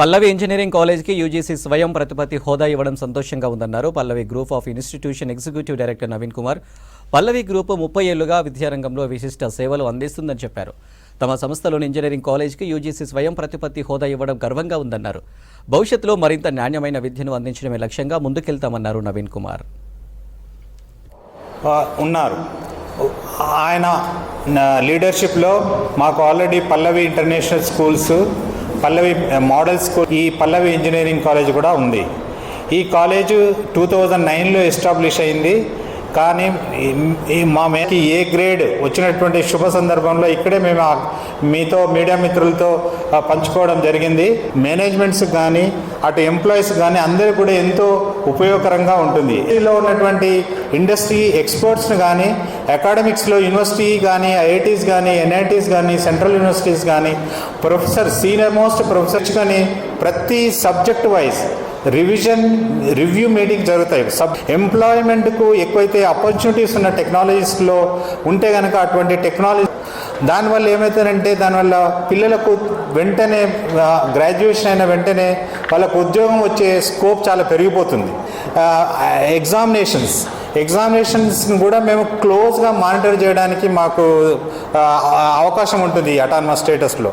పల్లవి engineering కాలేజ్కి UGC స్వయం ప్రతిపత్తి హోదా ఇవ్వడం సంతోషంగా ఉందన్నారు Pallavi group of institution executive director Naveen Kumar. Pallavi group 30 ఏళ్లుగా విద్యారంగంలో విశిష్ట సేవలు అందిస్తుందని చెప్పారు. తమ సంస్థలోని ఇంజనీరింగ్ కాలేజ్కి యూజీసీ స్వయం ప్రతిపత్తి హోదా ఇవ్వడం గర్వంగా ఉందన్నారు. భవిష్యత్తులో మరింత నాణ్యమైన విద్యను అందించడమే లక్ష్యంగా ముందుకెళ్తామన్నారు నవీన్ కుమార్. ఉన్నారు ఆయన లీడర్షిప్లో మాకు ఆల్రెడీ పల్లవి ఇంటర్నేషనల్ స్కూల్స్, పల్లవి మోడల్ స్కూల్, ఈ పల్లవి ఇంజనీరింగ్ కాలేజ్ కూడా ఉంది. ఈ కాలేజు 2009లో ఎస్టాబ్లిష్ అయింది. కానీ మా మేకి ఏ గ్రేడ్ వచ్చినటువంటి శుభ సందర్భంలో ఇక్కడే మేము మీతో మీడియా మిత్రులతో పంచుకోవడం జరిగింది. మేనేజ్మెంట్స్ కానీ అటు ఎంప్లాయీస్ కానీ అందరూ కూడా ఎంతో ఉపయోగకరంగా ఉంటుంది. ఇందులో ఉన్నటువంటి ఇండస్ట్రీ ఎక్స్పర్ట్స్ని కానీ, అకాడమిక్స్లో యూనివర్సిటీ కానీ, ఐఐటీస్ కానీ, ఎన్ఐటీస్ కానీ, సెంట్రల్ యూనివర్సిటీస్ కానీ, ప్రొఫెసర్ సీనియర్ మోస్ట్ ప్రొఫెసర్స్ కానీ ప్రతి సబ్జెక్ట్ వైజ్ రివ్యూ మీటింగ్ జరుగుతాయి. ఎంప్లాయ్మెంట్కు ఎక్కువైతే ఆపర్చునిటీస్ ఉన్న టెక్నాలజీస్లో ఉంటే కనుక అటువంటి టెక్నాలజీ దానివల్ల ఏమవుతుందంటే దానివల్ల పిల్లలకు వెంటనే గ్రాడ్యుయేషన్ అయిన వెంటనే వాళ్ళకు ఉద్యోగం వచ్చే స్కోప్ చాలా పెరిగిపోతుంది. ఎగ్జామినేషన్స్ని కూడా మేము క్లోజ్గా మానిటర్ చేయడానికి మాకు అవకాశం ఉంటుంది అటానమస్ స్టేటస్లో.